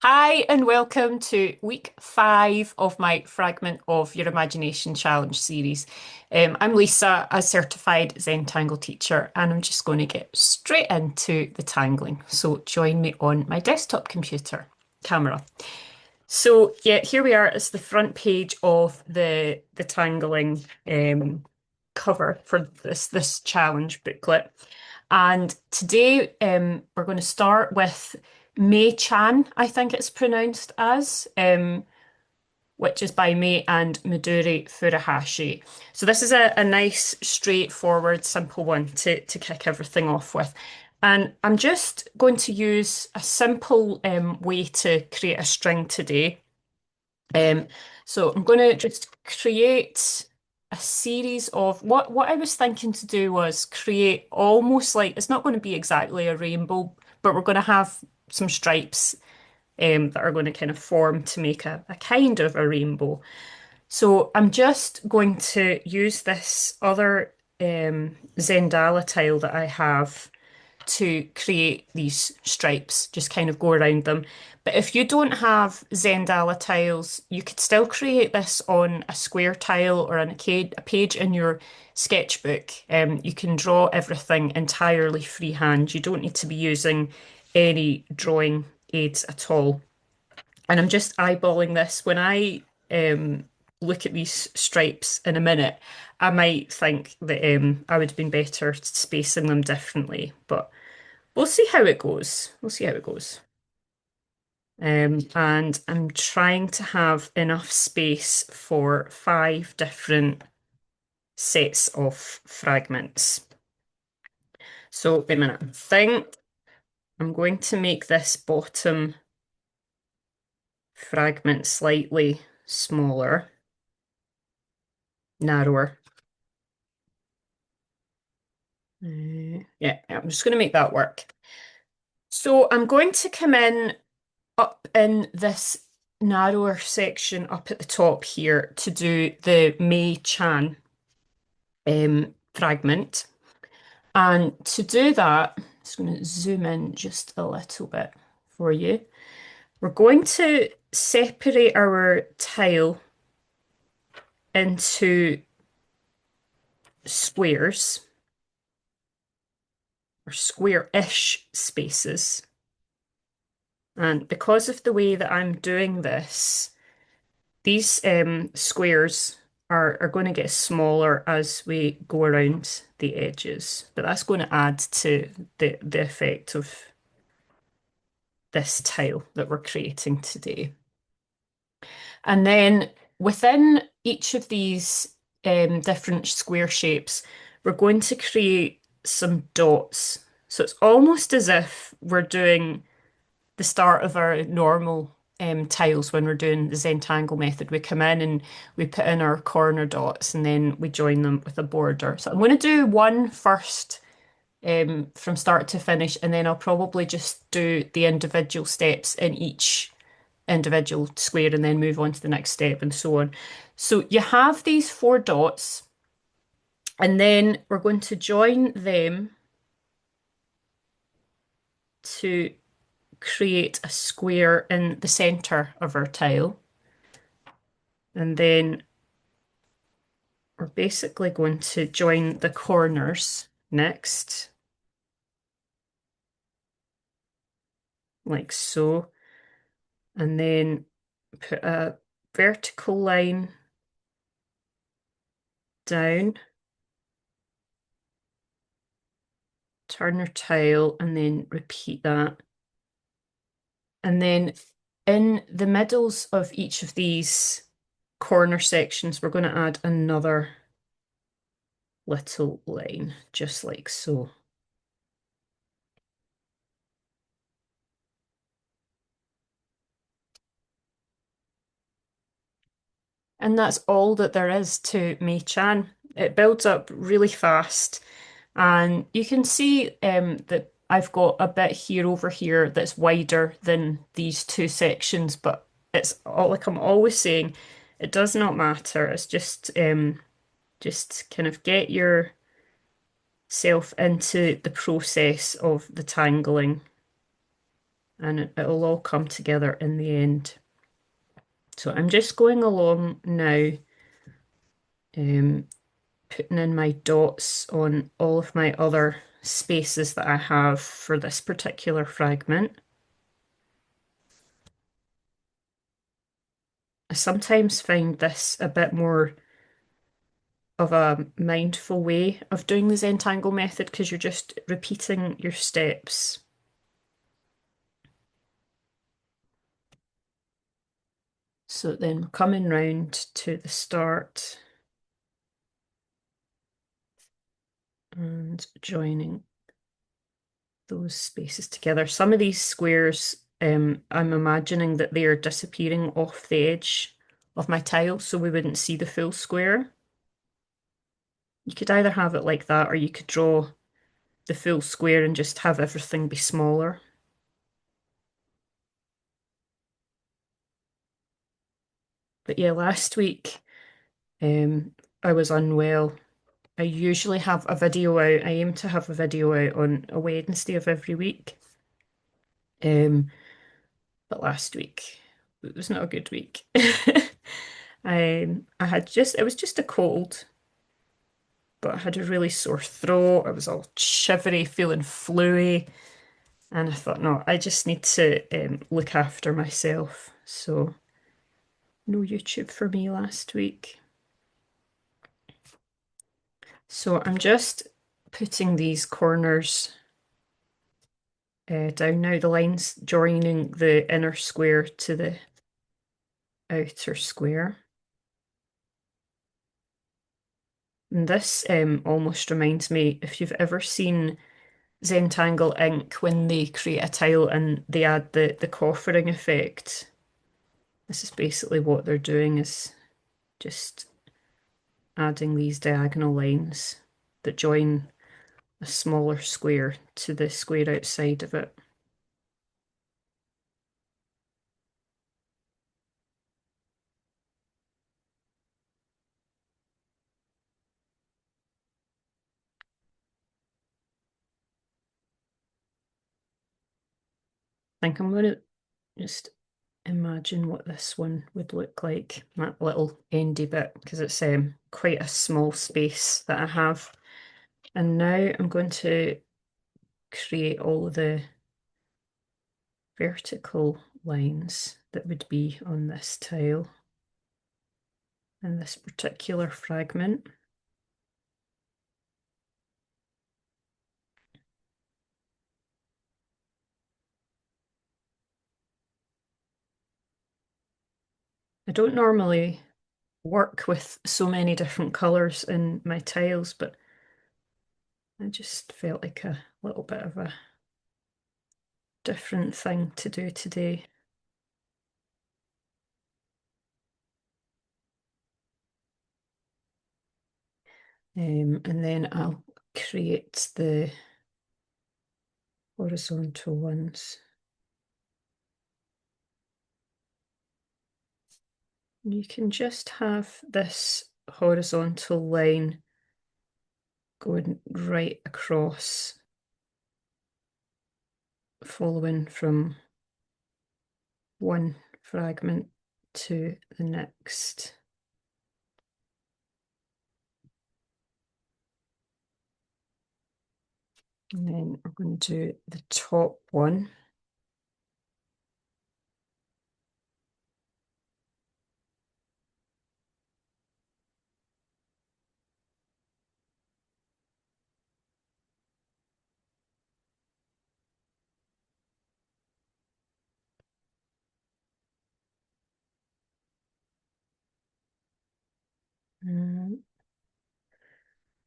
Hi, and welcome to week 5 of my Fragment of Your Imagination challenge series. I'm Lisa, a certified Zentangle teacher, and I'm just going to get straight into the tangling. So join me on my desktop computer camera. So yeah, here we are. It's the front page of the tangling cover for this challenge booklet. And today we're going to start with Mei-Chan, I think it's pronounced as, which is by Mei and Midori Furuhashi. So this is a nice, straightforward, simple one to kick everything off with. And I'm just going to use a simple way to create a string today. Um, so I'm going to just create a series of what I was thinking to do was create almost like it's not going to be exactly a rainbow, but we're going to have some stripes that are going to kind of form to make a kind of a rainbow. So I'm just going to use this other Zendala tile that I have to create these stripes, just kind of go around them. But if you don't have Zendala tiles, you could still create this on a square tile or on a page in your sketchbook. You can draw everything entirely freehand. You don't need to be using any drawing aids at all. And I'm just eyeballing this. When I look at these stripes in a minute, I might think that I would have been better spacing them differently, but we'll see how it goes. We'll see how it goes. And I'm trying to have enough space for 5 different sets of fragments. So, wait a minute. I think I'm going to make this bottom fragment slightly smaller, narrower. Yeah, I'm just going to make that work. So I'm going to come in up in this narrower section up at the top here to do the Mei-Chan fragment. And to do that, I'm just going to zoom in just a little bit for you. We're going to separate our tile into squares or square-ish spaces. And because of the way that I'm doing this, these squares are going to get smaller as we go around the edges, but that's going to add to the effect of this tile that we're creating today. And then within each of these different square shapes, we're going to create some dots. So it's almost as if we're doing the start of our normal tiles when we're doing the Zentangle method. We come in and we put in our corner dots and then we join them with a border. So I'm going to do one first from start to finish, and then I'll probably just do the individual steps in each individual square and then move on to the next step and so on. So you have these 4 dots, and then we're going to join them to create a square in the center of our tile. And then we're basically going to join the corners next, like so. And then put a vertical line down, turn our tile, and then repeat that. And then in the middles of each of these corner sections, we're going to add another little line, just like so. And that's all that there is to Mei-Chan. It builds up really fast, and you can see that I've got a bit here over here that's wider than these 2 sections, but it's all like I'm always saying, it does not matter. It's just kind of get yourself into the process of the tangling and it'll all come together in the end. So I'm just going along now, putting in my dots on all of my other spaces that I have for this particular fragment. I sometimes find this a bit more of a mindful way of doing the Zentangle method because you're just repeating your steps. So then we're coming round to the start and joining those spaces together. Some of these squares, I'm imagining that they are disappearing off the edge of my tile so we wouldn't see the full square. You could either have it like that or you could draw the full square and just have everything be smaller. But yeah, last week I was unwell. I usually have a video out. I aim to have a video out on a Wednesday of every week. But last week it was not a good week. I had just it was just a cold, but I had a really sore throat. I was all shivery, feeling fluey, and I thought, no, I just need to look after myself. So no YouTube for me last week. So I'm just putting these corners down now, the lines joining the inner square to the outer square. And this almost reminds me, if you've ever seen Zentangle ink when they create a tile and they add the coffering effect. This is basically what they're doing, is just adding these diagonal lines that join a smaller square to the square outside of it. I think I'm going to just imagine what this one would look like, that little endy bit, because it's quite a small space that I have. And now I'm going to create all the vertical lines that would be on this tile in this particular fragment. I don't normally work with so many different colours in my tiles, but I just felt like a little bit of a different thing to do today. And then I'll create the horizontal ones. You can just have this horizontal line going right across, following from one fragment to the next. And then we're going to do the top one.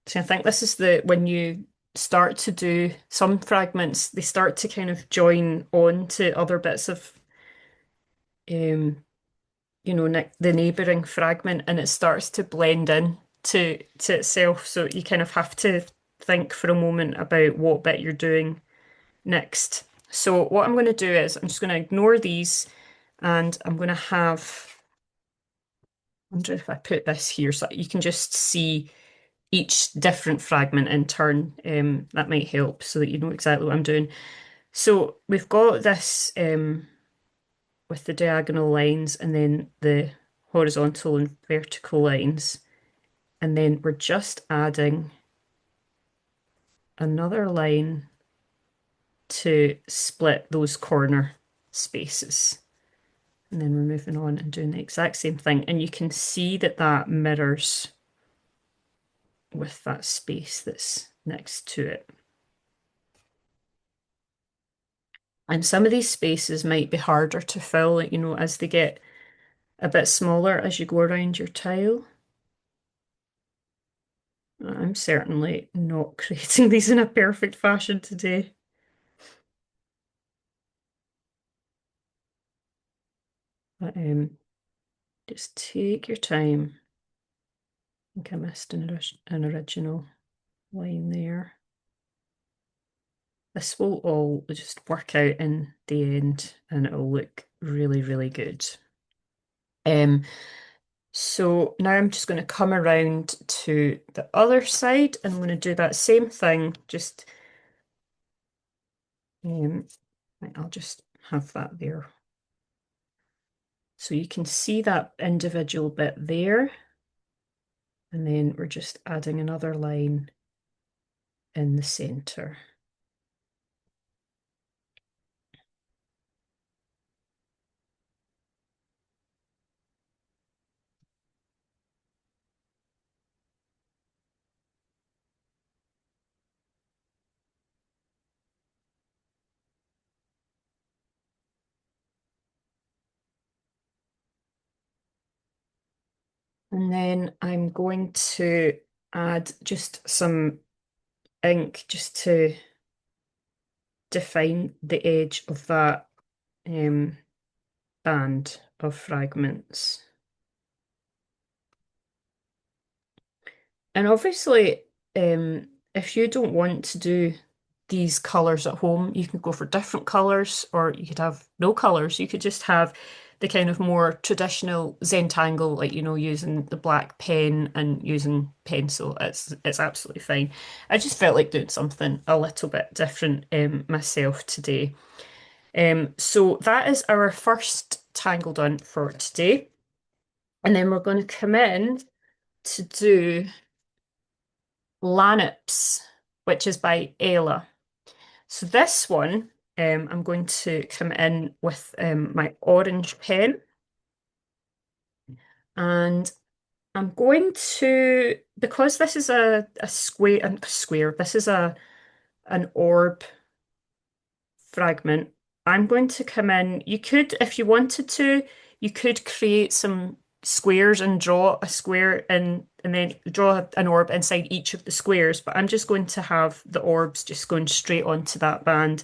So I think this is when you start to do some fragments, they start to kind of join on to other bits of the neighbouring fragment, and it starts to blend in to itself. So you kind of have to think for a moment about what bit you're doing next. So what I'm going to do is I'm just going to ignore these, and I'm going to have, I wonder if I put this here so that you can just see each different fragment in turn. That might help so that you know exactly what I'm doing. So we've got this with the diagonal lines and then the horizontal and vertical lines. And then we're just adding another line to split those corner spaces. And then we're moving on and doing the exact same thing. And you can see that that mirrors with that space that's next to it. And some of these spaces might be harder to fill, you know, as they get a bit smaller as you go around your tile. I'm certainly not creating these in a perfect fashion today. But just take your time. I think I missed an original line there. This will all just work out in the end and it'll look really, really good. Um, so now I'm just going to come around to the other side and I'm going to do that same thing, just right, I'll just have that there. So you can see that individual bit there. And then we're just adding another line in the center. And then I'm going to add just some ink just to define the edge of that band of fragments. And obviously, if you don't want to do these colors at home, you can go for different colors, or you could have no colors. You could just have the kind of more traditional Zentangle, like you know, using the black pen and using pencil. It's absolutely fine. I just felt like doing something a little bit different myself today. So that is our first tangle done for today, and then we're going to come in to do Lannips, which is by Ella. So this one, I'm going to come in with my orange pen, and I'm going to, because this is a square, this is an orb fragment. I'm going to come in. You could, if you wanted to, you could create some squares and draw a square in, and then draw an orb inside each of the squares. But I'm just going to have the orbs just going straight onto that band.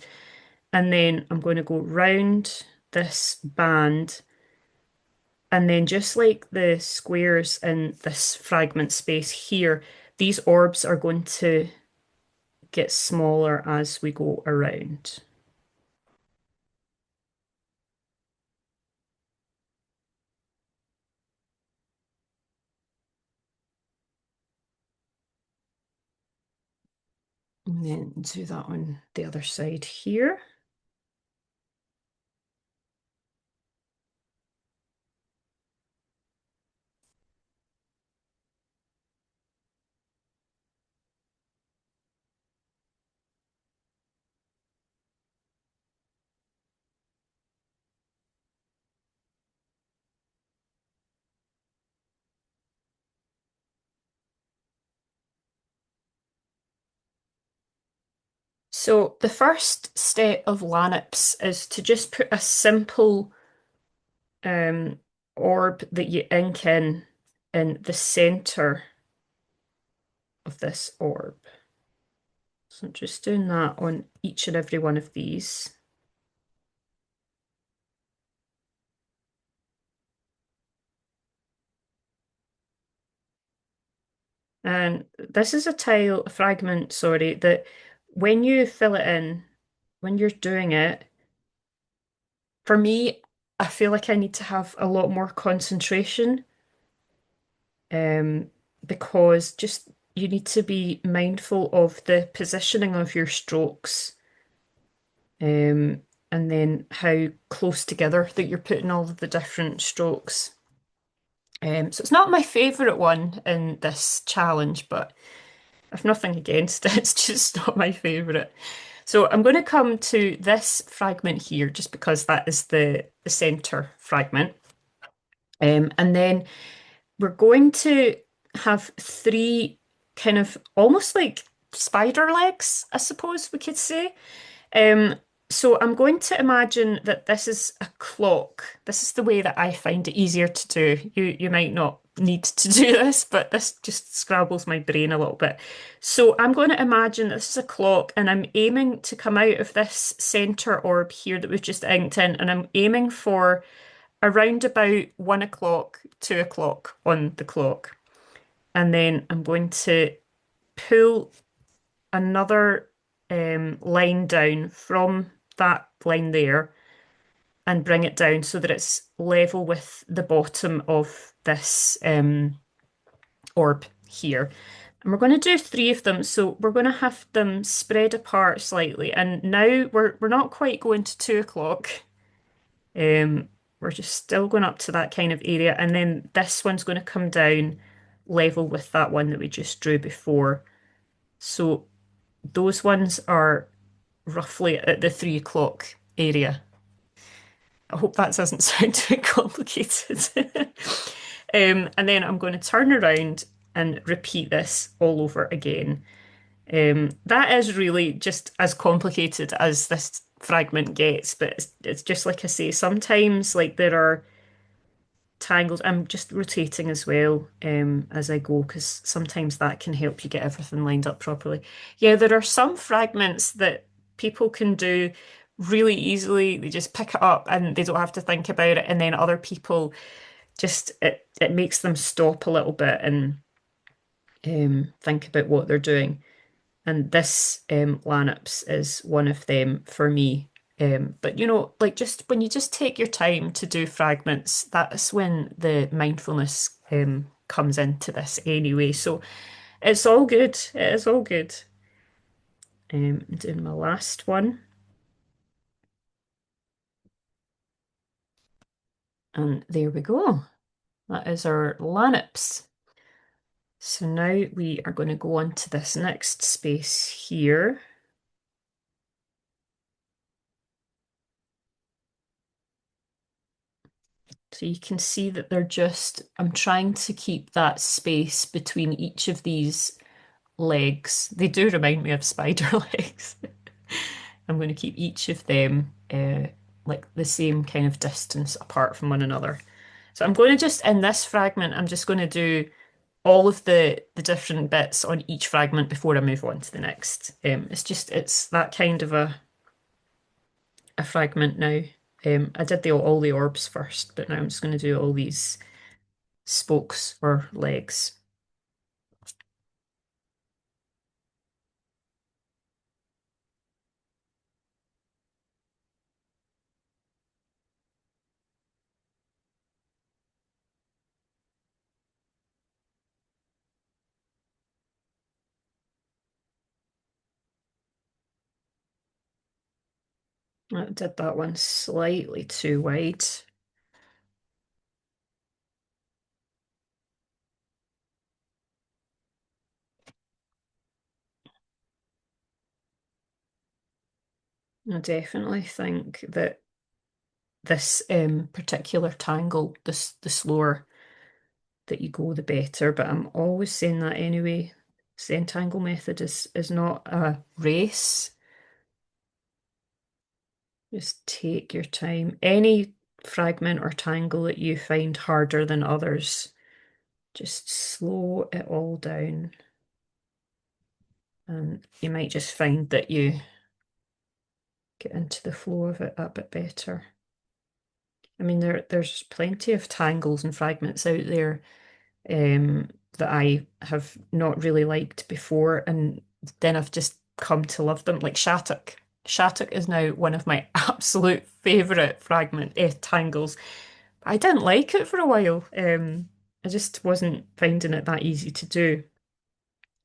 And then I'm going to go round this band. And then just like the squares in this fragment space here, these orbs are going to get smaller as we go around. And then do that on the other side here. So the first step of Lannips is to just put a simple um, orb that you ink in the center of this orb. So I'm just doing that on each and every one of these. And this is a fragment, sorry, that when you fill it in, when you're doing it, for me, I feel like I need to have a lot more concentration, um, because just you need to be mindful of the positioning of your strokes. Um, and then how close together that you're putting all of the different strokes. So it's not my favourite one in this challenge, but I've nothing against it. It's just not my favourite. So I'm going to come to this fragment here just because that is the centre fragment. And then we're going to have three kind of almost like spider legs, I suppose we could say. Um, so I'm going to imagine that this is a clock. This is the way that I find it easier to do. You might not need to do this, but this just scrabbles my brain a little bit. So I'm going to imagine this is a clock, and I'm aiming to come out of this center orb here that we've just inked in, and I'm aiming for around about 1 o'clock, 2 o'clock on the clock. And then I'm going to pull another line down from that line there and bring it down so that it's level with the bottom of this orb here. And we're going to do three of them, so we're going to have them spread apart slightly. And now we're not quite going to 2 o'clock. We're just still going up to that kind of area, and then this one's going to come down level with that one that we just drew before. So those ones are roughly at the 3 o'clock area. I hope that doesn't sound too complicated. And then I'm going to turn around and repeat this all over again. That is really just as complicated as this fragment gets, but it's just like I say, sometimes like there are tangles. I'm just rotating as well as I go because sometimes that can help you get everything lined up properly. Yeah, there are some fragments that people can do really easily. They just pick it up and they don't have to think about it. And then other people just it makes them stop a little bit and think about what they're doing. And this Lannips is one of them for me. But you know, like just when you just take your time to do fragments, that's when the mindfulness comes into this anyway. So it's all good. It is all good. Doing my last one. And there we go. That is our Lannips. So now we are going to go on to this next space here. So you can see that they're just, I'm trying to keep that space between each of these legs. They do remind me of spider legs. I'm going to keep each of them like the same kind of distance apart from one another. So I'm going to just, in this fragment, I'm just going to do all of the different bits on each fragment before I move on to the next. It's just, it's that kind of a fragment now. I did all the orbs first, but now I'm just going to do all these spokes or legs. I did that one slightly too wide. I definitely think that this particular tangle, the slower that you go, the better. But I'm always saying that anyway. Zentangle method is not a race. Just take your time. Any fragment or tangle that you find harder than others, just slow it all down. And you might just find that you get into the flow of it a bit better. I mean, there's plenty of tangles and fragments out there that I have not really liked before, and then I've just come to love them, like Shattuck. Shattuck is now one of my absolute favourite tangles. I didn't like it for a while. I just wasn't finding it that easy to do.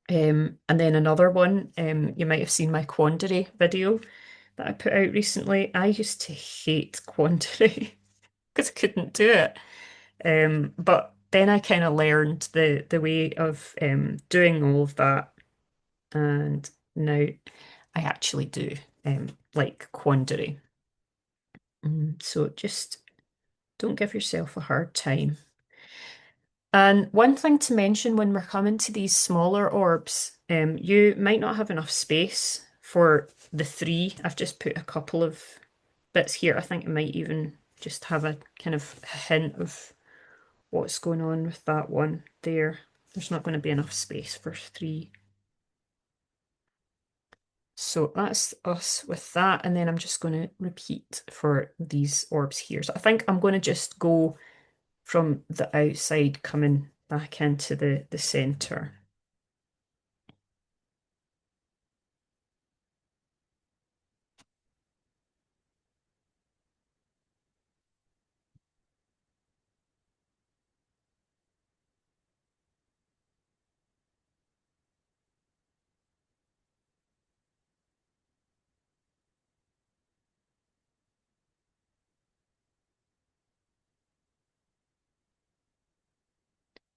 And then another one, you might have seen my Quandary video. that I put out recently. I used to hate quandary because I couldn't do it. But then I kind of learned the way of doing all of that, and now I actually do like quandary. So just don't give yourself a hard time. And one thing to mention when we're coming to these smaller orbs, you might not have enough space for the three. I've just put a couple of bits here. I think it might even just have a kind of hint of what's going on with that one there. There's not going to be enough space for three. So that's us with that. And then I'm just going to repeat for these orbs here. So I think I'm going to just go from the outside coming back into the center.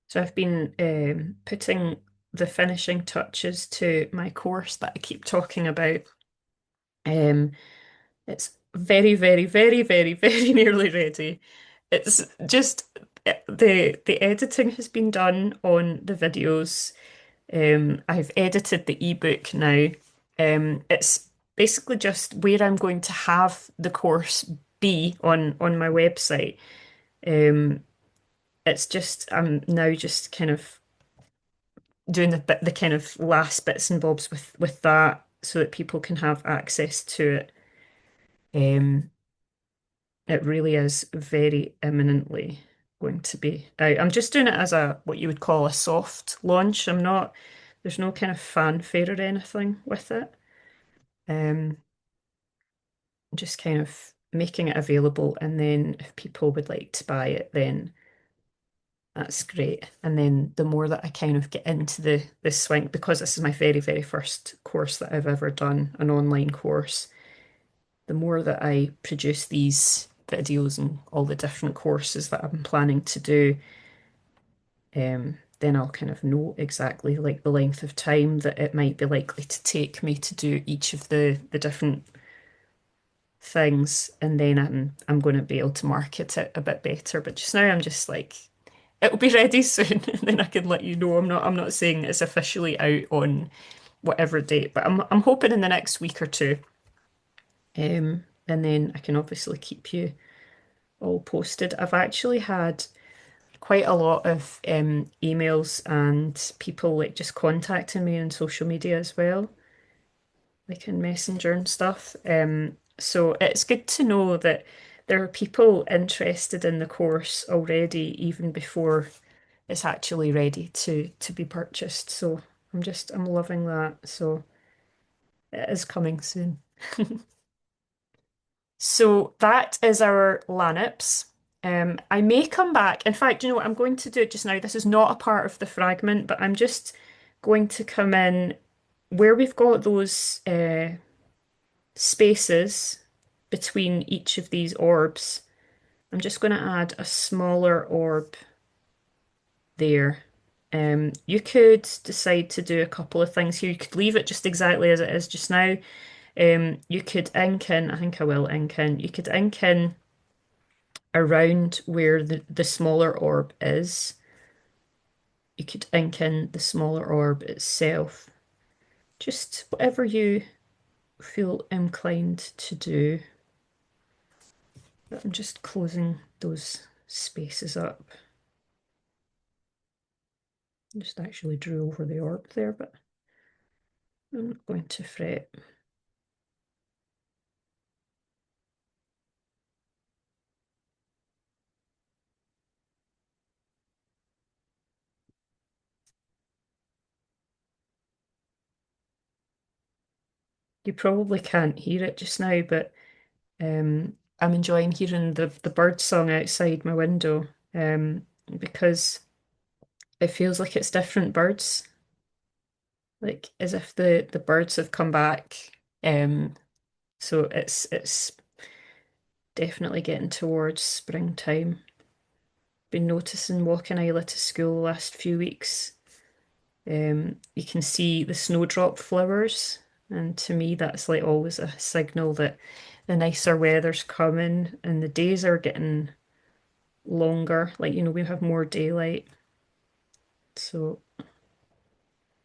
So I've been putting the finishing touches to my course that I keep talking about. Um, it's very, very, very, very, very nearly ready. It's just the editing has been done on the videos. I've edited the ebook now. It's basically just where I'm going to have the course be on my website. Um, it's just I'm now just kind of doing the kind of last bits and bobs with that so that people can have access to it. Um, it really is very imminently going to be out. I'm just doing it as a what you would call a soft launch. I'm not, there's no kind of fanfare or anything with it. Um, just kind of making it available, and then if people would like to buy it, then that's great. And then the more that I kind of get into the swing, because this is my very, very first course that I've ever done, an online course, the more that I produce these videos and all the different courses that I'm planning to do, then I'll kind of know exactly like the length of time that it might be likely to take me to do each of the different things, and then I'm going to be able to market it a bit better. But just now I'm just like it'll be ready soon, and then I can let you know. I'm not saying it's officially out on whatever date, but I'm hoping in the next week or two. And then I can obviously keep you all posted. I've actually had quite a lot of emails and people like just contacting me on social media as well, like in Messenger and stuff. So it's good to know that there are people interested in the course already, even before it's actually ready to be purchased. So I'm loving that. So it is coming soon. So that is our Lannips. I may come back. In fact, you know what? I'm going to do it just now. This is not a part of the fragment, but I'm just going to come in where we've got those spaces between each of these orbs. I'm just going to add a smaller orb there. You could decide to do a couple of things here. You could leave it just exactly as it is just now. You could ink in, I think I will ink in, you could ink in around where the smaller orb is. You could ink in the smaller orb itself. Just whatever you feel inclined to do. But I'm just closing those spaces up. I just actually drew over the orb there, but I'm not going to fret. You probably can't hear it just now, but I'm enjoying hearing the bird song outside my window because it feels like it's different birds, like as if the birds have come back. Um, So it's definitely getting towards springtime. Been noticing walking Isla to school the last few weeks. You can see the snowdrop flowers, and to me, that's like always a signal that the nicer weather's coming and the days are getting longer. Like, we have more daylight, so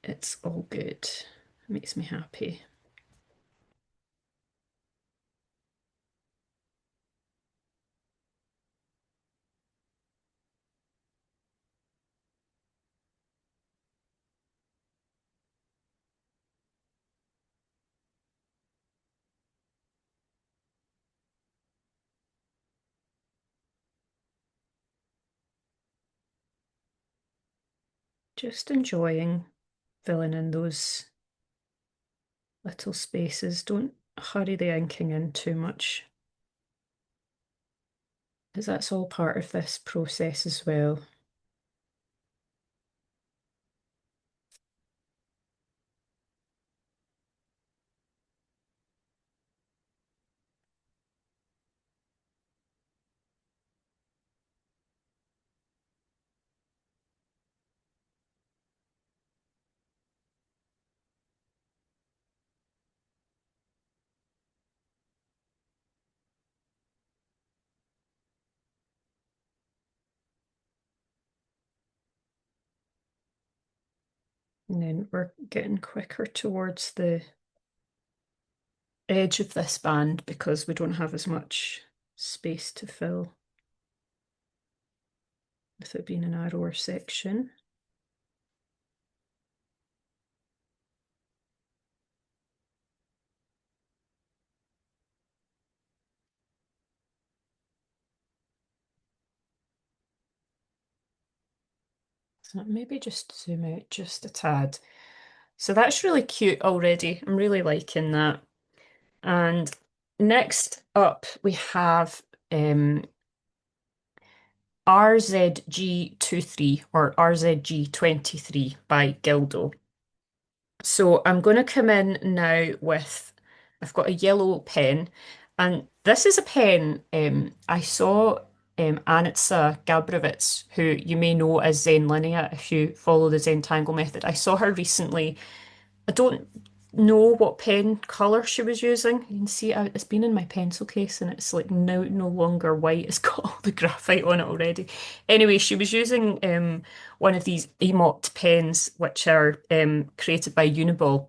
it's all good. It makes me happy. Just enjoying filling in those little spaces. Don't hurry the inking in too much, because that's all part of this process as well. And then we're getting quicker towards the edge of this band because we don't have as much space to fill with it being a narrower section. So maybe just zoom out just a tad. So that's really cute already. I'm really liking that. And next up we have RZG23 or RZG23 by Gildo. So I'm going to come in now with, I've got a yellow pen, and this is a pen I saw Anitsa Gabrovitz, who you may know as Zen Linear if you follow the Zentangle method. I saw her recently. I don't know what pen color she was using. You can see it's been in my pencil case and it's like now no longer white. It's got all the graphite on it already. Anyway, she was using one of these Emot pens, which are created by Uniball.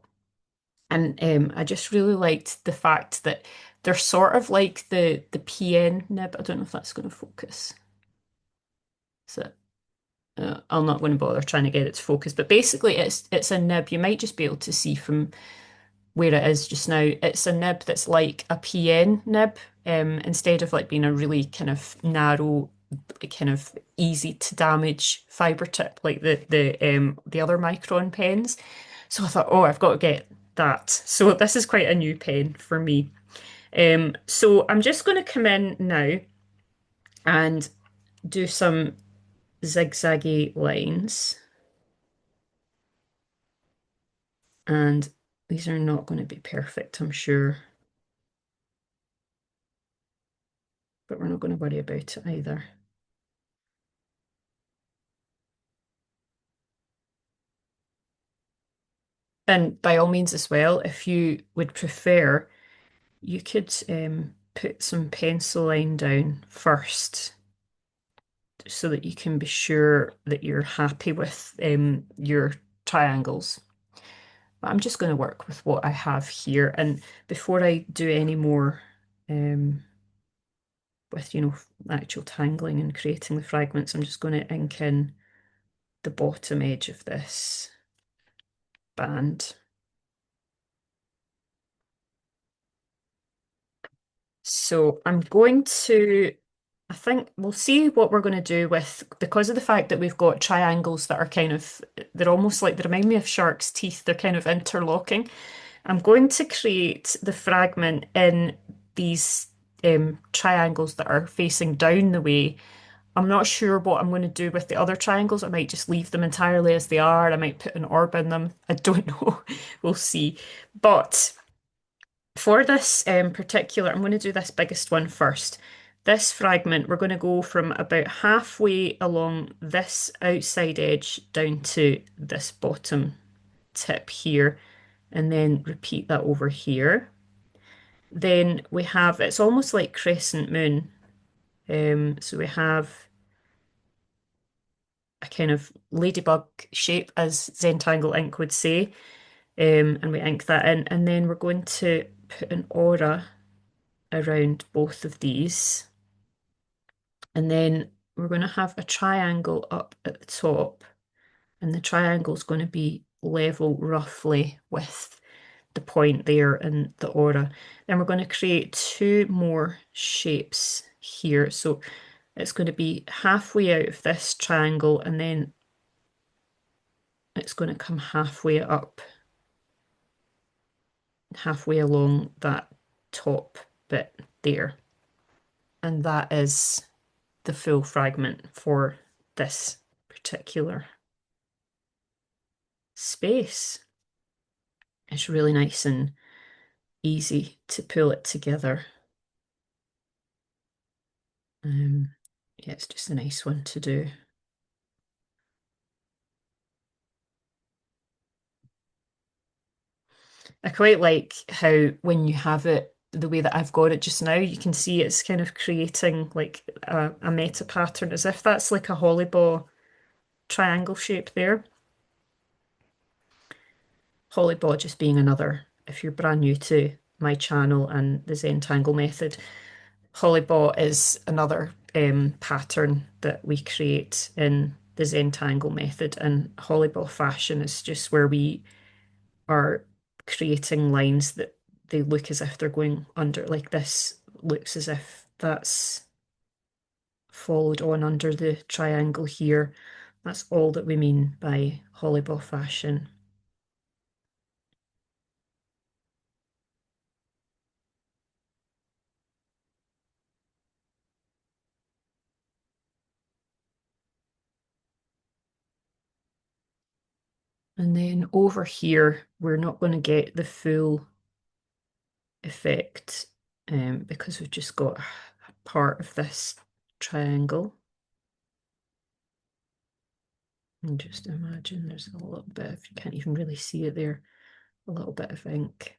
And I just really liked the fact that they're sort of like the PN nib. I don't know if that's going to focus. So I'm not going to bother trying to get it to focus. But basically, it's a nib. You might just be able to see from where it is just now. It's a nib that's like a PN nib, instead of like being a really kind of narrow, kind of easy to damage fiber tip like the other Micron pens. So I thought, oh, I've got to get that. So this is quite a new pen for me. So I'm just going to come in now and do some zigzaggy lines. And these are not going to be perfect, I'm sure, but we're not going to worry about it either. And by all means as well, if you would prefer, you could put some pencil line down first so that you can be sure that you're happy with your triangles. But I'm just going to work with what I have here. And before I do any more um, with, actual tangling and creating the fragments, I'm just going to ink in the bottom edge of this band. So I'm going to, I think we'll see what we're going to do with, because of the fact that we've got triangles that are kind of, they're almost like, they remind me of shark's teeth. They're kind of interlocking. I'm going to create the fragment in these triangles that are facing down the way. I'm not sure what I'm going to do with the other triangles. I might just leave them entirely as they are. I might put an orb in them. I don't know. We'll see. But For this particular, I'm going to do this biggest one first. This fragment, we're going to go from about halfway along this outside edge down to this bottom tip here, and then repeat that over here. Then we have, it's almost like crescent moon. So we have a kind of ladybug shape, as Zentangle ink would say, and we ink that in, and then we're going to put an aura around both of these, and then we're going to have a triangle up at the top, and the triangle is going to be level roughly with the point there and the aura. Then we're going to create two more shapes here. So it's going to be halfway out of this triangle, and then it's going to come halfway up, halfway along that top bit there. And that is the full fragment for this particular space. It's really nice and easy to pull it together. Yeah, it's just a nice one to do. I quite like how when you have it the way that I've got it just now, you can see it's kind of creating like a meta pattern, as if that's like a holly triangle shape there. Holly just being another, if you're brand new to my channel and the Zentangle method, holly is another pattern that we create in the Zentangle method, and holly fashion is just where we are creating lines that they look as if they're going under, like this looks as if that's followed on under the triangle here. That's all that we mean by holly fashion. And then over here, we're not going to get the full effect because we've just got a part of this triangle. And just imagine there's a little bit of, you can't even really see it there, a little bit of ink.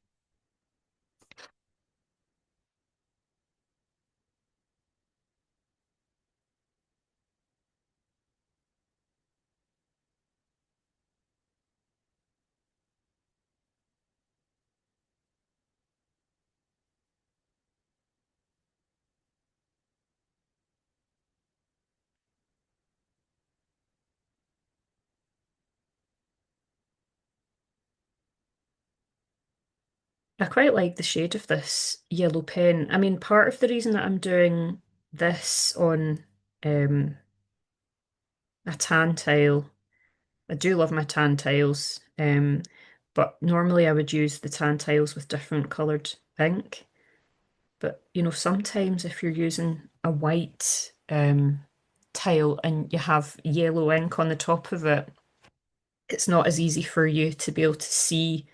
I quite like the shade of this yellow pen. I mean, part of the reason that I'm doing this on a tan tile, I do love my tan tiles, but normally I would use the tan tiles with different coloured ink. But you know, sometimes if you're using a white tile and you have yellow ink on the top of it, it's not as easy for you to be able to see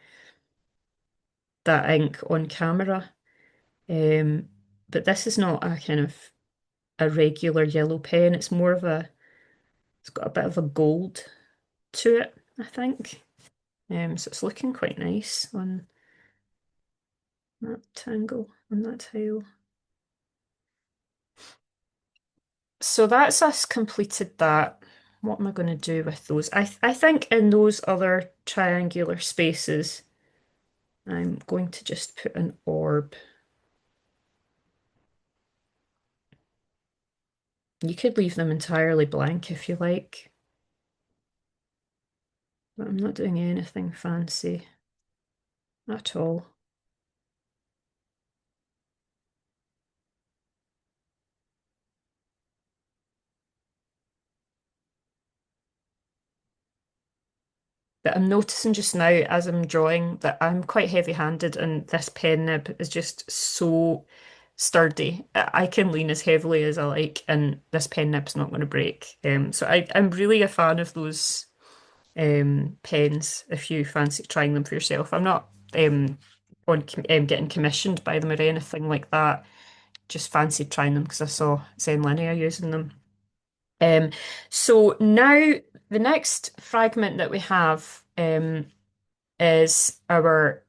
that ink on camera. Um, but this is not a kind of a regular yellow pen. It's more of a, it's got a bit of a gold to it, I think. So it's looking quite nice on that tangle, on that tile. So that's us completed that. What am I going to do with those? I think in those other triangular spaces, I'm going to just put an orb. You could leave them entirely blank if you like, but I'm not doing anything fancy at all. But I'm noticing just now as I'm drawing that I'm quite heavy-handed and this pen nib is just so sturdy. I can lean as heavily as I like and this pen nib's not going to break. So I'm really a fan of those pens if you fancy trying them for yourself. I'm not on getting commissioned by them or anything like that. Just fancied trying them because I saw Zen Linear using them. Um, so now the next fragment that we have is our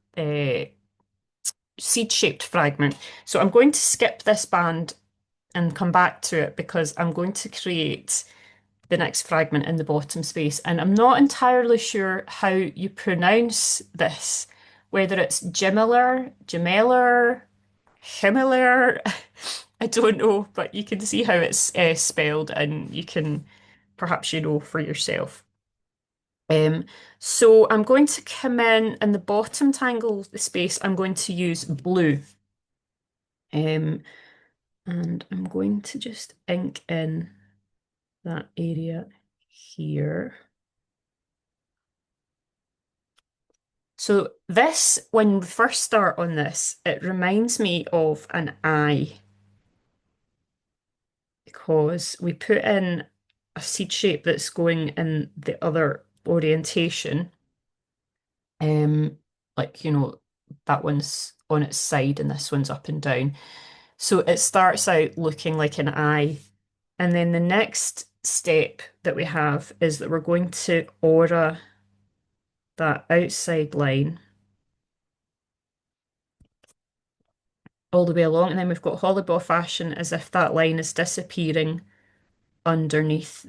seed-shaped fragment. So I'm going to skip this band and come back to it because I'm going to create the next fragment in the bottom space. And I'm not entirely sure how you pronounce this, whether it's Jimeler, Jimeler, Himmler. I don't know, but you can see how it's spelled and you can perhaps you know for yourself. Um, so I'm going to come in the bottom tangle space, I'm going to use blue. Um, and I'm going to just ink in that area here. So this, when we first start on this, it reminds me of an eye because we put in a seed shape that's going in the other orientation. Like, that one's on its side and this one's up and down. So it starts out looking like an eye. And then the next step that we have is that we're going to aura that outside line all the way along. And then we've got Hollybaugh fashion as if that line is disappearing underneath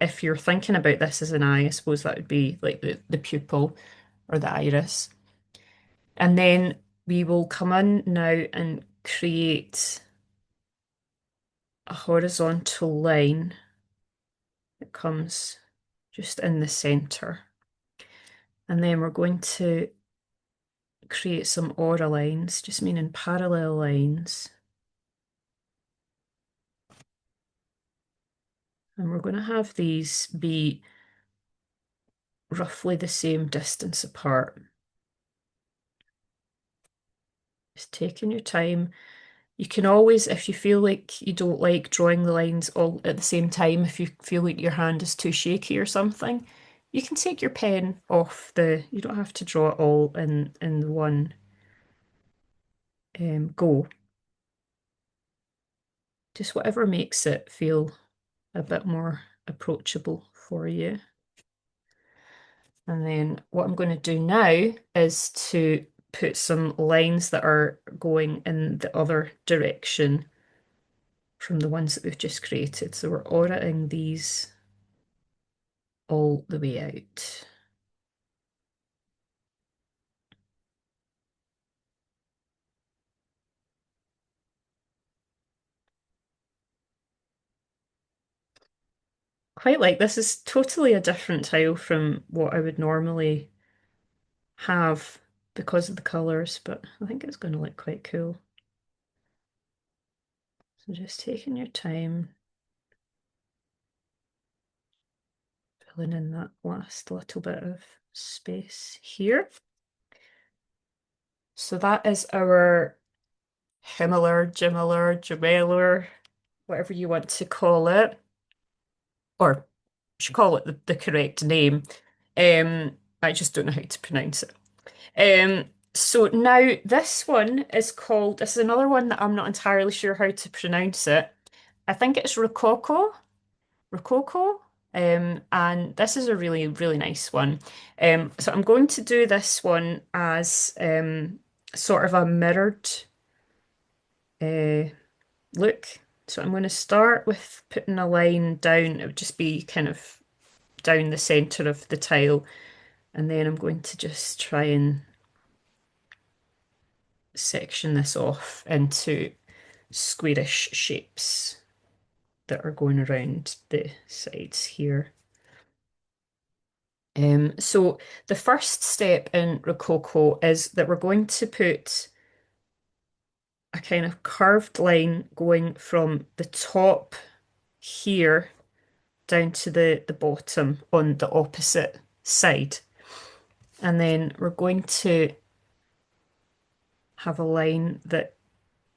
if you're thinking about this as an eye, I suppose that would be like the pupil or the iris. And then we will come in now and create a horizontal line that comes just in the center. And then we're going to create some aura lines, just meaning parallel lines. And we're going to have these be roughly the same distance apart. Just taking your time. You can always, if you feel like you don't like drawing the lines all at the same time, if you feel like your hand is too shaky or something, you can take your pen off you don't have to draw it all in the one go. Just whatever makes it feel a bit more approachable for you. And then what I'm going to do now is to put some lines that are going in the other direction from the ones that we've just created. So we're auraing these all the way out. Quite like this is totally a different tile from what I would normally have because of the colours, but I think it's going to look quite cool. So just taking your time, filling in that last little bit of space here. So that is our Jimeler, Jimeler, whatever you want to call it, or you should call it the correct name. I just don't know how to pronounce it. So now this one is called, this is another one that I'm not entirely sure how to pronounce it. I think it's Rococo, Rococo. And this is a really, really nice one. So I'm going to do this one as sort of a mirrored uh, look. So I'm going to start with putting a line down. It would just be kind of down the center of the tile. And then I'm going to just try and section this off into squarish shapes that are going around the sides here. So the first step in Rococo is that we're going to put a kind of curved line going from the top here down to the bottom on the opposite side. And then we're going to have a line that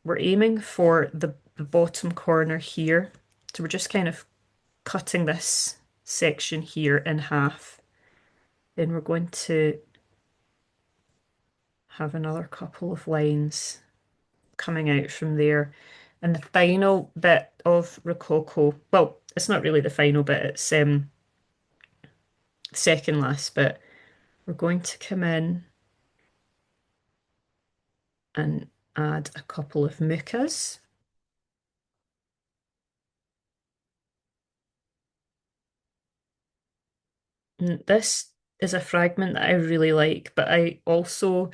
we're aiming for the bottom corner here. So we're just kind of cutting this section here in half. Then we're going to have another couple of lines coming out from there. And the final bit of Rococo, well, it's not really the final bit, it's second last bit. We're going to come in and add a couple of mucas. And this is a fragment that I really like, but I also,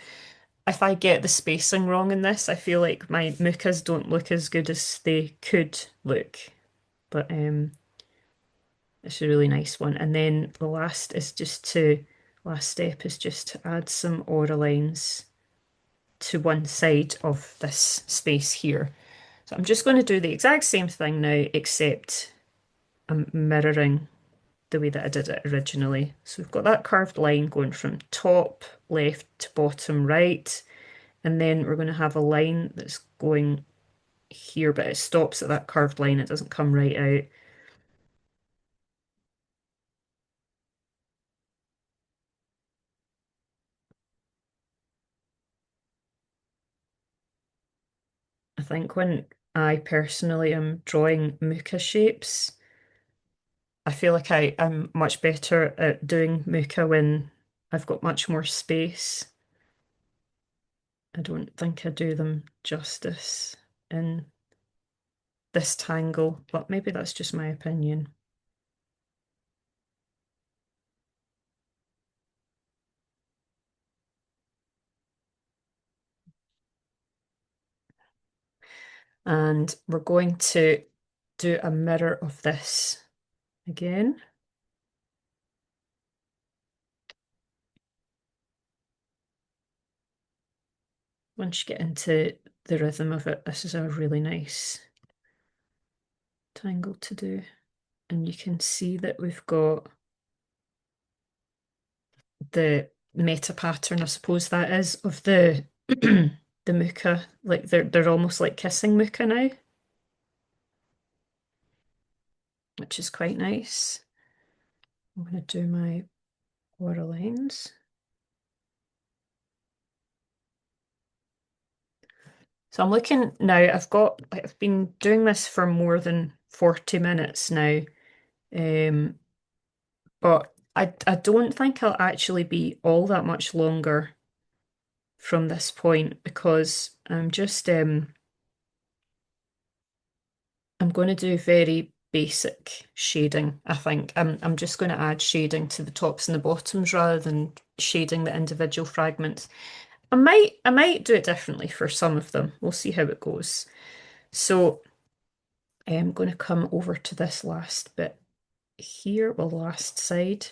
if I get the spacing wrong in this, I feel like my mucas don't look as good as they could look. But it's a really nice one. And then the last step is just to add some aura lines to one side of this space here. So I'm just going to do the exact same thing now, except I'm mirroring the way that I did it originally. So we've got that curved line going from top left to bottom right, and then we're going to have a line that's going here, but it stops at that curved line. It doesn't come right out. I think when I personally am drawing muka shapes, I feel like I'm much better at doing muka when I've got much more space. I don't think I do them justice in this tangle, but maybe that's just my opinion. And we're going to do a mirror of this again. Once you get into the rhythm of it, this is a really nice tangle to do. And you can see that we've got the meta pattern, I suppose that is, of the the muka. Like they're almost like kissing muka now, which is quite nice. I'm going to do my aura lines. So I'm looking now, I've been doing this for more than 40 minutes now. Um, but I don't think I'll actually be all that much longer from this point because I'm going to do very basic shading, I think. I'm just going to add shading to the tops and the bottoms rather than shading the individual fragments. I might do it differently for some of them. We'll see how it goes. So I'm going to come over to this last bit here, well, the last side.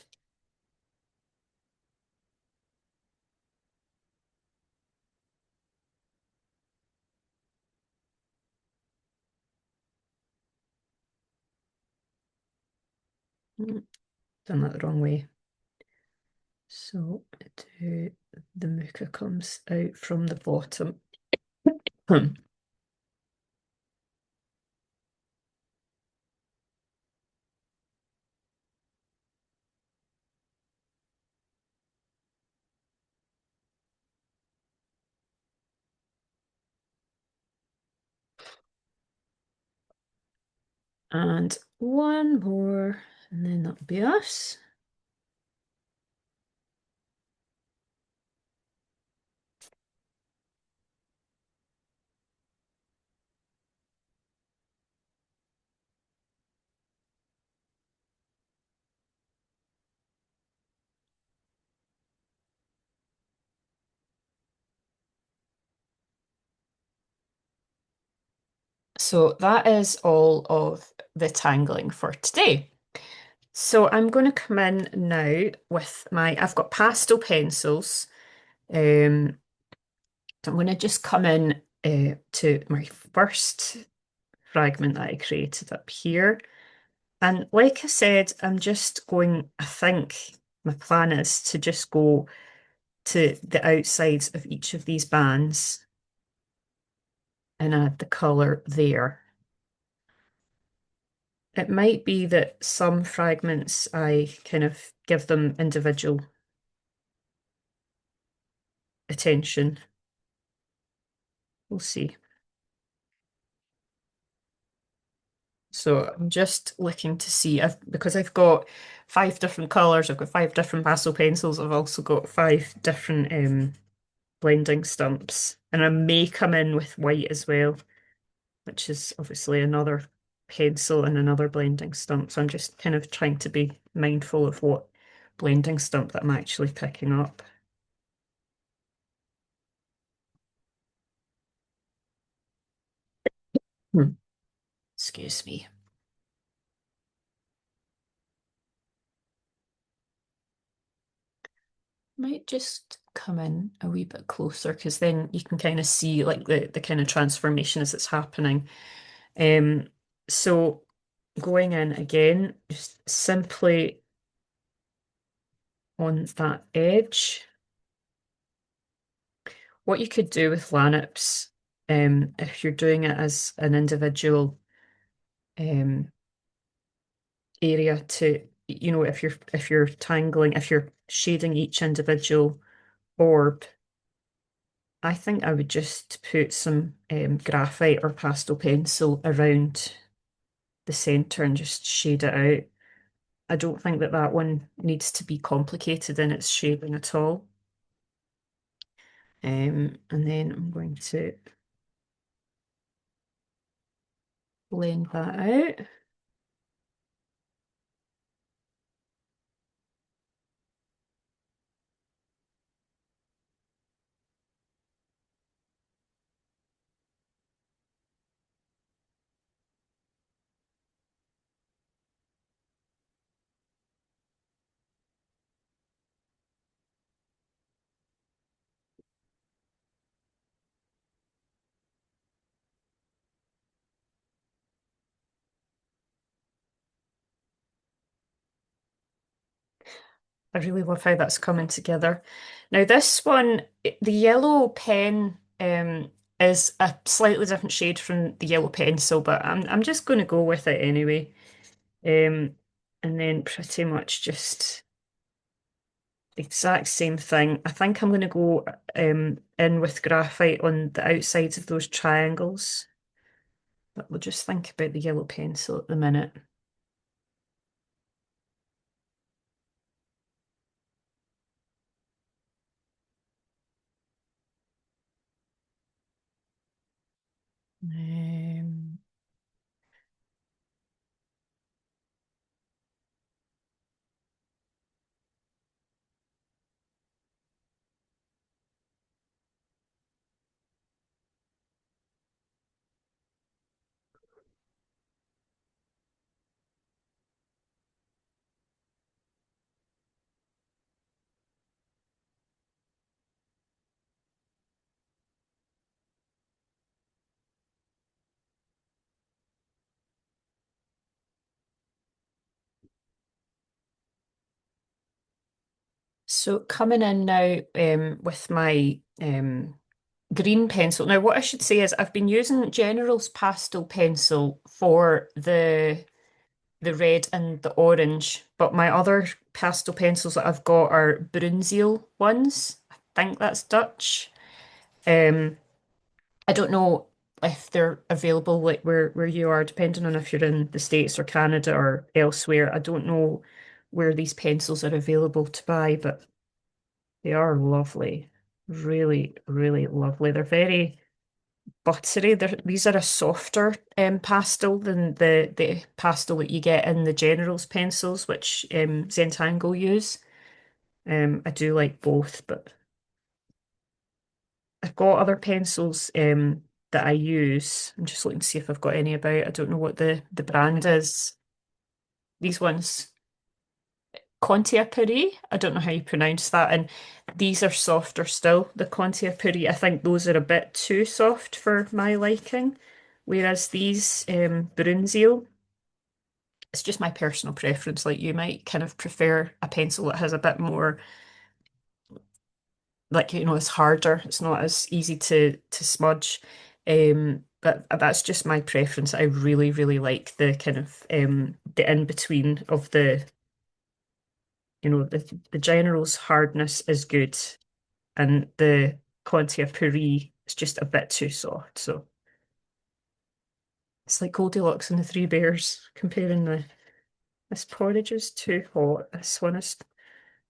Done that the wrong way. So the muka comes out from the bottom. And one more, and then that'll be us. So that is all of the tangling for today. So I'm going to come in now with I've got pastel pencils. Um, I'm going to just come in to my first fragment that I created up here. And like I said, I think my plan is to just go to the outsides of each of these bands and add the colour there. It might be that some fragments I kind of give them individual attention. We'll see. So I'm just looking to see, because I've got five different colors, I've got five different pastel pencils, I've also got five different blending stumps, and I may come in with white as well, which is obviously another pencil and another blending stump. So I'm just kind of trying to be mindful of what blending stump that I'm actually picking up. Hmm. Excuse me. Might just come in a wee bit closer because then you can kind of see like the kind of transformation as it's happening. Um, so going in again, just simply on that edge. What you could do with Lannips, if you're doing it as an individual um, area to, if you're tangling, if you're shading each individual orb, I think I would just put some graphite or pastel pencil around the center and just shade it out. I don't think that that one needs to be complicated in its shading at all. And then I'm going to blend that out. I really love how that's coming together. Now, this one, the yellow pen is a slightly different shade from the yellow pencil, but I'm just going to go with it anyway. Um, and then pretty much just the exact same thing. I think I'm going to go in with graphite on the outsides of those triangles, but we'll just think about the yellow pencil at the minute. Um, so coming in now with my green pencil. Now, what I should say is I've been using General's pastel pencil for the red and the orange, but my other pastel pencils that I've got are Brunzeel ones. I think that's Dutch. Um, I don't know if they're available like where you are, depending on if you're in the States or Canada or elsewhere. I don't know where these pencils are available to buy, but they are lovely. Really, really lovely. They're very buttery. These are a softer pastel than the pastel that you get in the General's pencils, which Zentangle use. I do like both, but I've got other pencils that I use. I'm just looking to see if I've got any about. I don't know what the brand is. These ones, Contiapuri. I don't know how you pronounce that. And these are softer still. The Contiapuri, I think those are a bit too soft for my liking. Whereas these Brunzeel, it's just my personal preference. Like you might kind of prefer a pencil that has a bit more, like, it's harder. It's not as easy to smudge. But that's just my preference. I really, really like the kind of the in between of the general's hardness is good. and the Contia Paris is just a bit too soft. So it's like Goldilocks and the Three Bears comparing this porridge is too hot. This one is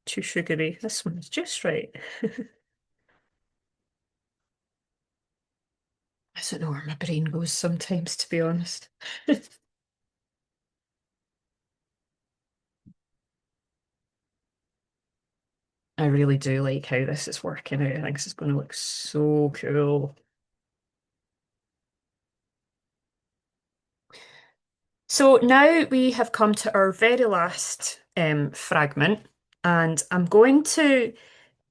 too sugary. This one is just right. I don't know where my brain goes sometimes, to be honest. I really do like how this is working out. I think this is going to look so cool. So now we have come to our very last fragment, and I'm going to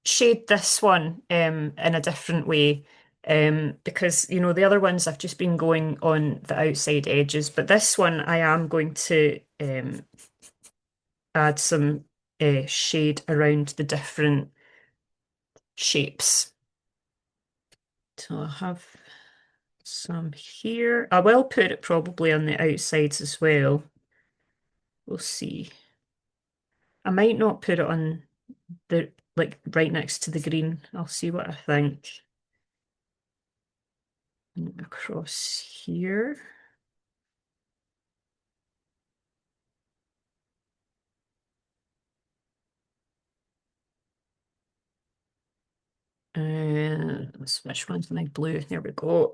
shade this one in a different way because you know the other ones I've just been going on the outside edges, but this one I am going to add some shade around the different shapes. So I'll have some here. I will put it probably on the outsides as well. We'll see. I might not put it on the like right next to the green. I'll see what I think. And across here. Which one's my blue? There we go.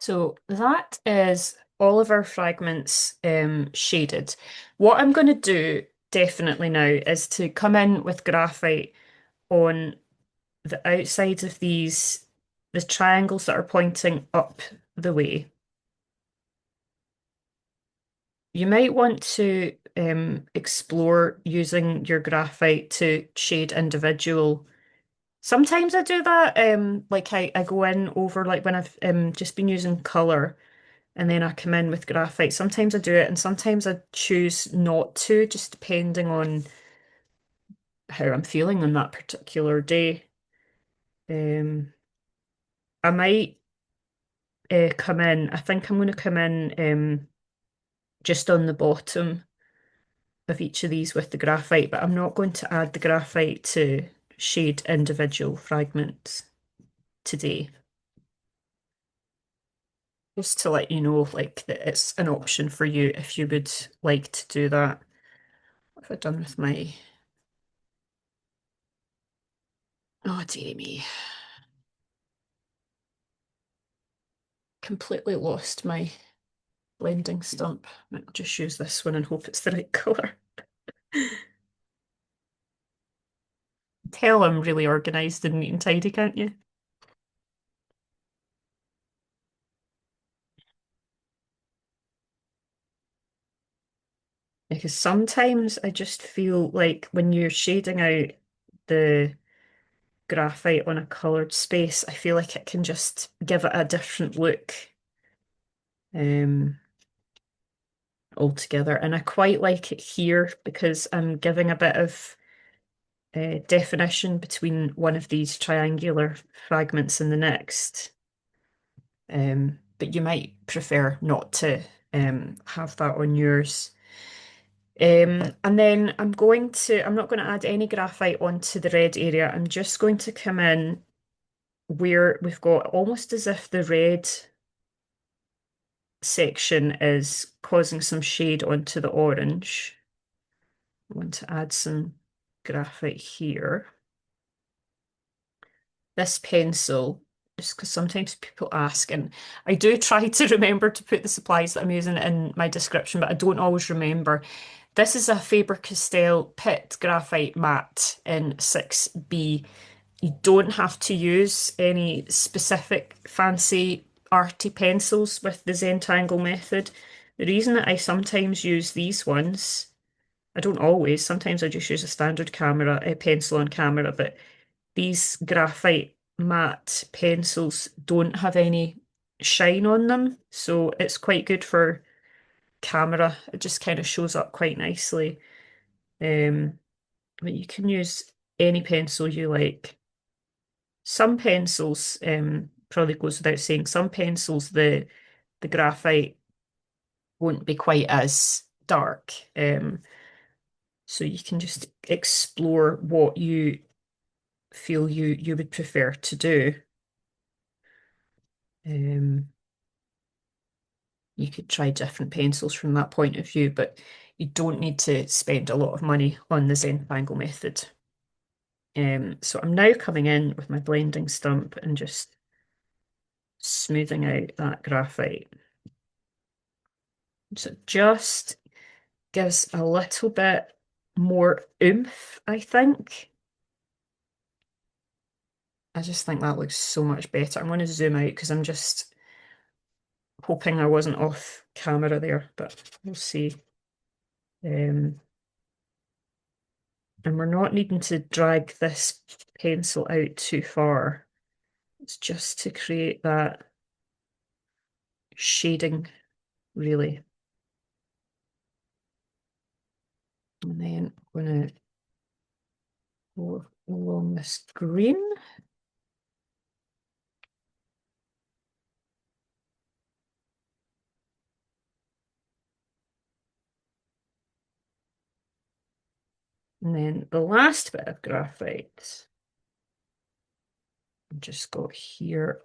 So that is all of our fragments shaded. What I'm going to do definitely now is to come in with graphite on the outsides of these, the triangles that are pointing up the way. You might want to explore using your graphite to shade individual. Sometimes I do that, like I go in over like when I've just been using colour and then I come in with graphite. Sometimes I do it and sometimes I choose not to, just depending on how I'm feeling on that particular day. Um, I might come in, I think I'm going to come in just on the bottom of each of these with the graphite, but I'm not going to add the graphite to shade individual fragments today. Just to let you know, like, that it's an option for you if you would like to do that. What have I done with my... Oh, dearie me. Completely lost my blending stump. I'll just use this one and hope it's the right colour. Tell I'm really organised and neat and tidy, can't you? Because sometimes I just feel like when you're shading out the graphite on a coloured space, I feel like it can just give it a different look um, altogether. And I quite like it here because I'm giving a bit of definition between one of these triangular fragments and the next. But you might prefer not to have that on yours. And then I'm not going to add any graphite onto the red area. I'm just going to come in where we've got almost as if the red section is causing some shade onto the orange. I want to add some graphite here. This pencil, just because sometimes people ask, and I do try to remember to put the supplies that I'm using in my description, but I don't always remember. This is a Faber-Castell Pitt Graphite Matte in 6B. You don't have to use any specific fancy arty pencils with the Zentangle method. The reason that I sometimes use these ones I don't always. Sometimes I just use a standard camera, a pencil on camera, but these graphite matte pencils don't have any shine on them, so it's quite good for camera. It just kind of shows up quite nicely. Um, but you can use any pencil you like. Some pencils, probably goes without saying, some pencils the graphite won't be quite as dark. So you can just explore what you feel you would prefer to do. Um, you could try different pencils from that point of view, but you don't need to spend a lot of money on the Zentangle method. So I'm now coming in with my blending stump and just smoothing out that graphite. So it just gives a little bit more oomph, I think. I just think that looks so much better. I'm going to zoom out because I'm just hoping I wasn't off camera there, but we'll see. And we're not needing to drag this pencil out too far. It's just to create that shading, really. And then I'm going to go along this green. And then the last bit of graphite, I've just got here,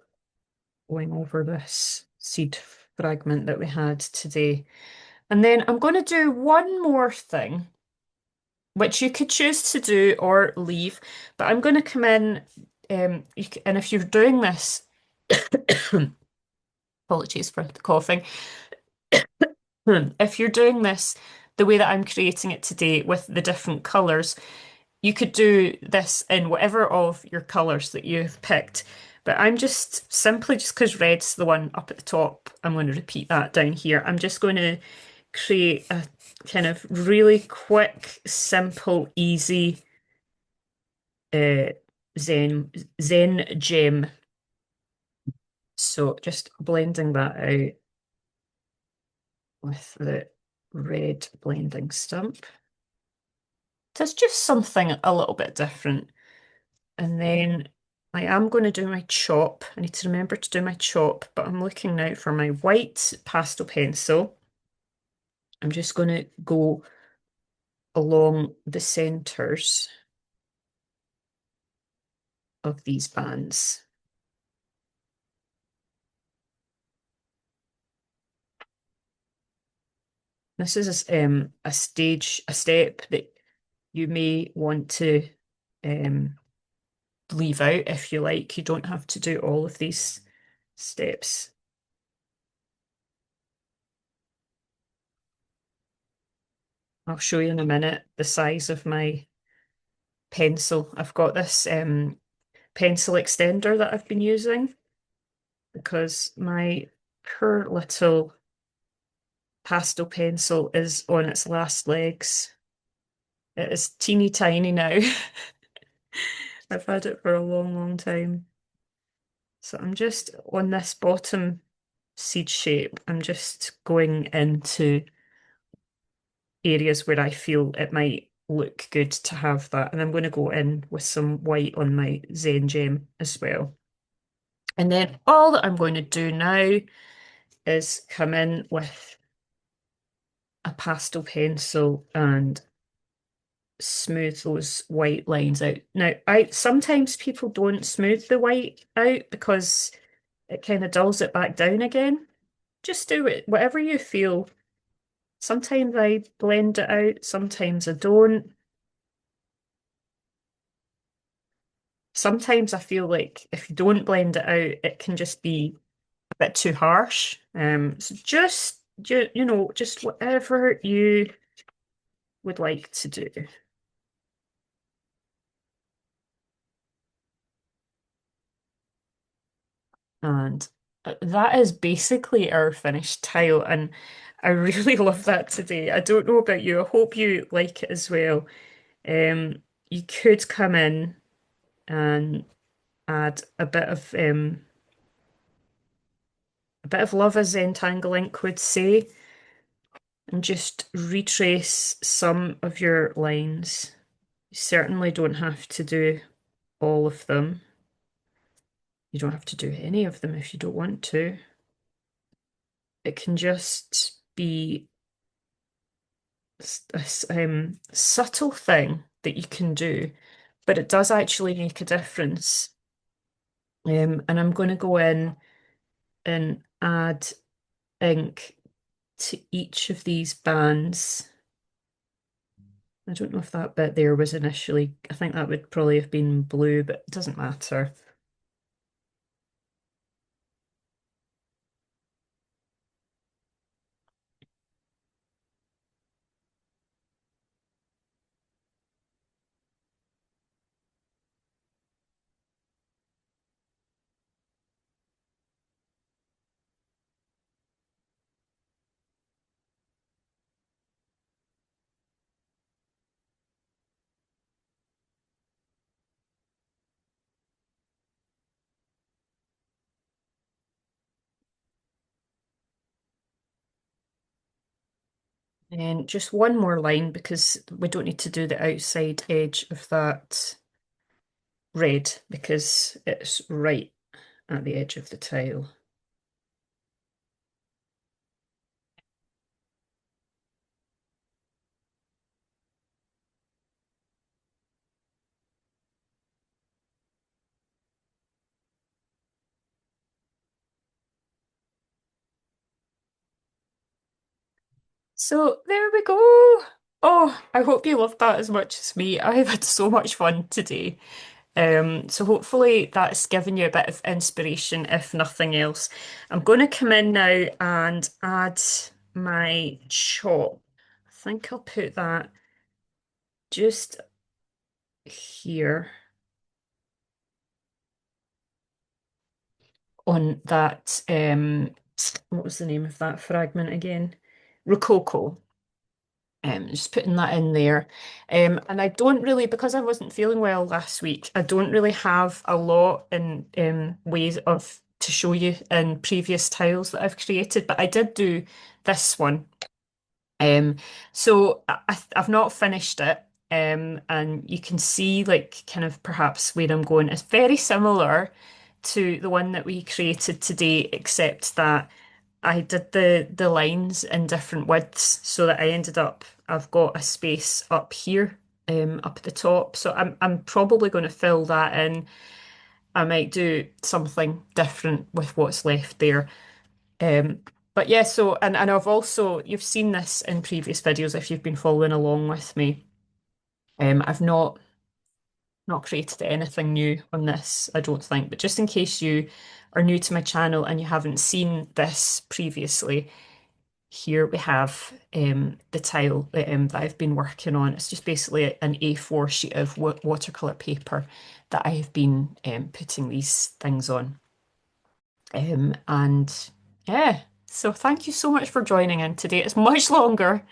going over this seed fragment that we had today. And then I'm going to do one more thing, which you could choose to do or leave, but I'm going to come in, and if you're doing this, apologies for the coughing. If you're doing this the way that I'm creating it today with the different colours, you could do this in whatever of your colours that you've picked. But I'm just simply, just because red's the one up at the top, I'm going to repeat that down here. I'm just going to create a kind of really quick, simple, easy uh, Zen Gem. So just blending that out with the red blending stump. So it's just something a little bit different. And then I am going to do my chop. I need to remember to do my chop, but I'm looking now for my white pastel pencil. I'm just going to go along the centers of these bands. This is a step that you may want to um, leave out if you like. You don't have to do all of these steps. I'll show you in a minute the size of my pencil. I've got this pencil extender that I've been using because my poor little pastel pencil is on its last legs. It is teeny tiny now. I've had it for a long, long time. So I'm just on this bottom seed shape, I'm just going into areas where I feel it might look good to have that. And I'm going to go in with some white on my Zen Gem as well. And then all that I'm going to do now is come in with a pastel pencil and smooth those white lines out. Now, I sometimes people don't smooth the white out because it kind of dulls it back down again. Just do it, whatever you feel. Sometimes I blend it out, sometimes I don't. Sometimes I feel like if you don't blend it out, it can just be a bit too harsh. So just you know, just whatever you would like to do. And that is basically our finished tile. And I really love that today. I don't know about you. I hope you like it as well. Um, you could come in and add a bit of love, as Zentangle Ink would say, and just retrace some of your lines. You certainly don't have to do all of them. You don't have to do any of them if you don't want to. It can just be a subtle thing that you can do, but it does actually make a difference. And I'm going to go in and add ink to each of these bands. I don't know if that bit there was initially, I think that would probably have been blue, but it doesn't matter. And just one more line because we don't need to do the outside edge of that red because it's right at the edge of the tile. So there we go. Oh, I hope you loved that as much as me. I've had so much fun today. So hopefully that's given you a bit of inspiration, if nothing else. I'm going to come in now and add my chalk. I think I'll put that just here on that. What was the name of that fragment again? Rococo. Just putting that in there. And I don't really, because I wasn't feeling well last week, I don't really have a lot in ways of to show you in previous tiles that I've created, but I did do this one. Um, so I've not finished it. And you can see like kind of perhaps where I'm going. It's very similar to the one that we created today, except that I did the lines in different widths so that I ended up I've got a space up here, up at the top. So I'm probably going to fill that in. I might do something different with what's left there. Um, but yeah, so and I've also you've seen this in previous videos if you've been following along with me. I've not created anything new on this, I don't think, but just in case you are new to my channel and you haven't seen this previously, here we have the tile that I've been working on. It's just basically an A4 sheet of watercolor paper that I have been putting these things on. And yeah, so thank you so much for joining in today. It's much longer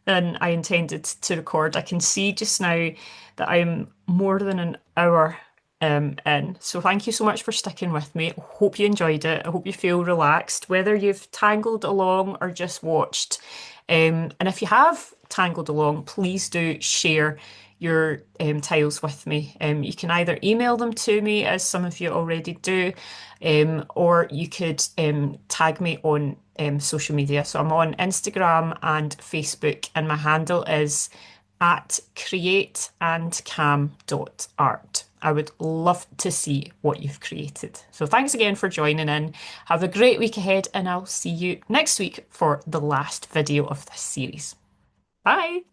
than I intended to record. I can see just now that I'm more than an hour in. So thank you so much for sticking with me. I hope you enjoyed it. I hope you feel relaxed, whether you've tangled along or just watched. And if you have tangled along, please do share your tiles with me. You can either email them to me, as some of you already do, or you could tag me on social media. So I'm on Instagram and Facebook, and my handle is at createandcam.art. I would love to see what you've created. So thanks again for joining in. Have a great week ahead, and I'll see you next week for the last video of this series. Bye.